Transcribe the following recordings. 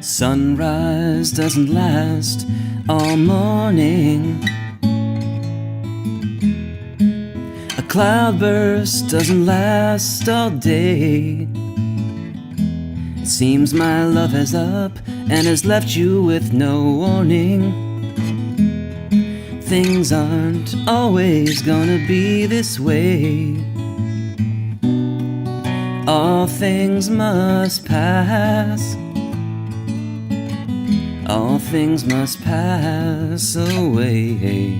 Sunrise doesn't last all morning. A cloudburst doesn't last all day. It seems my love has up and has left you with no warning. Things aren't always gonna be this way. All things must pass. All things must pass away.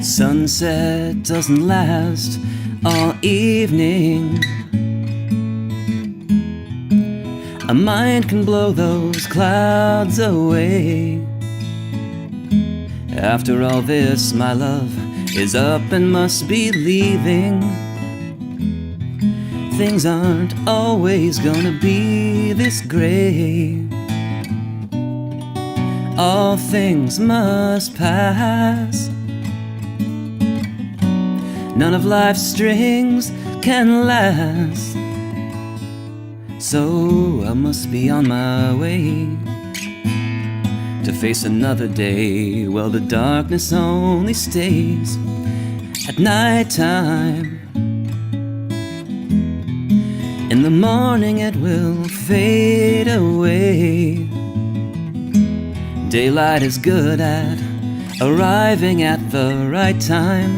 Sunset doesn't last all evening. A mind can blow those clouds away. After all this, my love is up and must be leaving. Things aren't always gonna be this gray. All things must pass. None of life's strings can last. So I must be on my way to face another day. Well, the darkness only stays at night time. In the morning it will fade away. Daylight is good at arriving at the right time.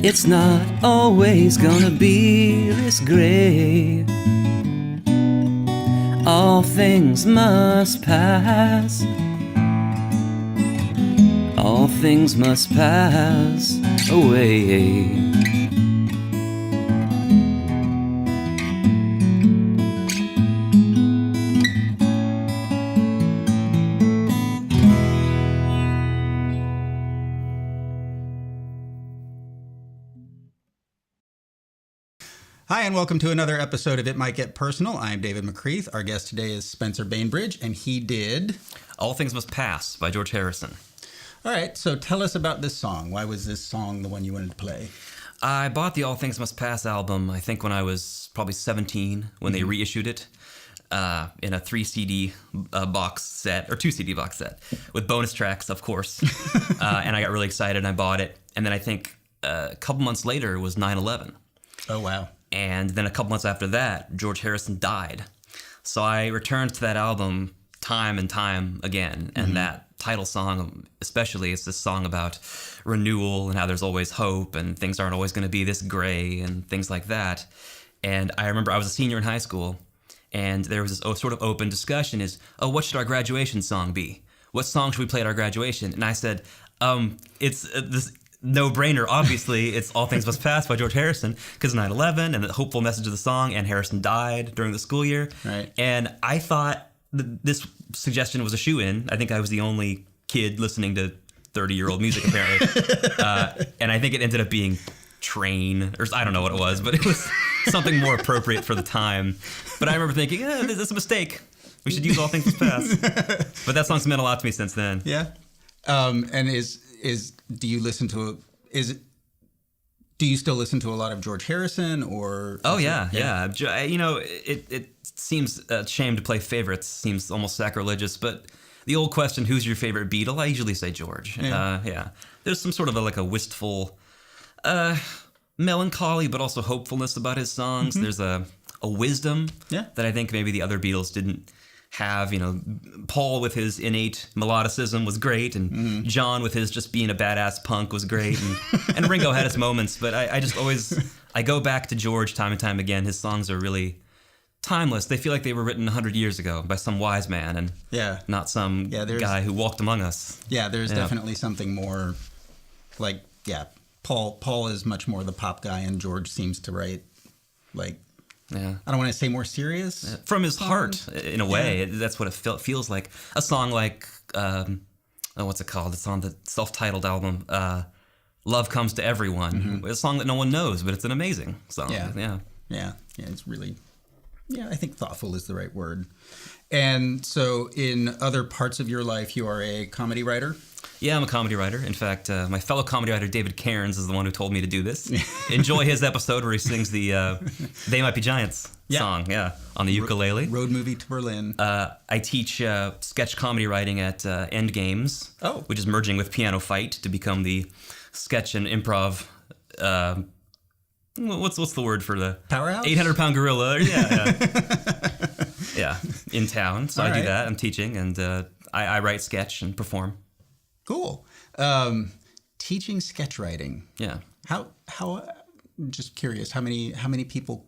It's not always gonna be this gray. All things must pass. All things must pass away. Hi, and welcome to another episode of It Might Get Personal. I'm David McCreath. Our guest today is Spencer Bainbridge, and he did All Things Must Pass by George Harrison. All right, so tell us about this song. Why was this song the one you wanted to play? I bought the All Things Must Pass album, I think when I was probably 17, when they reissued it in a 3 CD box set, or 2 CD box set, with bonus tracks, of course. And I got really excited and I bought it. And then I think a couple months later was 9/11. Oh, wow. And then a couple months after that, George Harrison died. So I returned to that album time and time again. And that title song, especially, is this song about renewal and how there's always hope and things aren't always going to be this gray and things like that. And I remember I was a senior in high school, and there was this sort of open discussion is, what should our graduation song be? What song should we play at our graduation? And I said, it's this no-brainer, obviously. It's All Things Must Pass by George Harrison, because of 9/11 and the hopeful message of the song, and Harrison died during the school year. Right. And I thought this suggestion was a shoo-in. I think I was the only kid listening to 30-year-old music, apparently. And I think it ended up being Train, or I don't know what it was, but it was something more appropriate for the time. But I remember thinking, this is a mistake. We should use All Things Must Pass. But that song's meant a lot to me since then. Yeah. And do you listen to do you still listen to a lot of George Harrison, or? Oh yeah. You know, it seems a shame to play favorites. Seems almost sacrilegious, but the old question, who's your favorite Beatle? I usually say George. Yeah. There's some sort of a wistful, melancholy, but also hopefulness about his songs. There's a wisdom that I think maybe the other Beatles didn't have. You know, Paul with his innate melodicism was great, and John with his just being a badass punk was great, and Ringo had his moments, but I just always, I go back to George time and time again. His songs are really timeless. They feel like they were written 100 years ago by some wise man, and not some guy who walked among us. Yeah, there's definitely something more Paul is much more the pop guy, and George seems to write I don't want to say more serious. From his heart, in a way. That's what it feels like. A song like, what's it called? It's on the self-titled album, Love Comes to Everyone. A song that no one knows, but it's an amazing song. Yeah, it's really, I think thoughtful is the right word. And so in other parts of your life, you are a comedy writer? Yeah, I'm a comedy writer. In fact, my fellow comedy writer David Cairns is the one who told me to do this. Enjoy his episode where he sings the "They Might Be Giants" song, on the ukulele. Road movie to Berlin. I teach sketch comedy writing at End Games, which is merging with Piano Fight to become the sketch and improv. What's the word for the powerhouse? 800-pound gorilla. Yeah, in town. So I do that. I'm teaching, and I write sketch and perform. Cool. Teaching sketch writing. Yeah. How? Just curious. How many people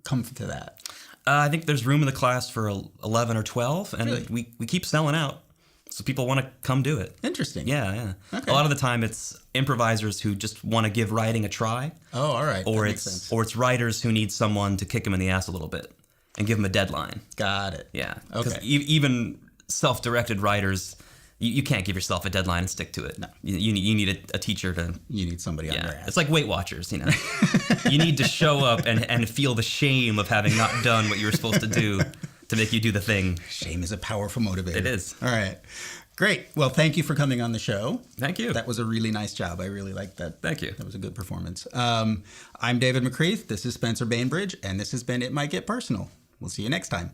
come to that? I think there's room in the class for 11 or 12, and Really? we keep selling out, so people want to come do it. Interesting. Yeah. Okay. A lot of the time, it's improvisers who just want to give writing a try. Oh, all right. Or that it's makes sense. or it's writers who need someone to kick them in the ass a little bit and give them a deadline. Got it. Yeah. Because Okay. even self-directed writers, you can't give yourself a deadline and stick to it. No. You need a teacher to. You need somebody on your ass. It's like Weight Watchers, You need to show up and feel the shame of having not done what you were supposed to do to make you do the thing. Shame is a powerful motivator. It is. All right. Great. Well, thank you for coming on the show. Thank you. That was a really nice job. I really liked that. Thank you. That was a good performance. I'm David McCreath. This is Spencer Bainbridge, and this has been It Might Get Personal. We'll see you next time.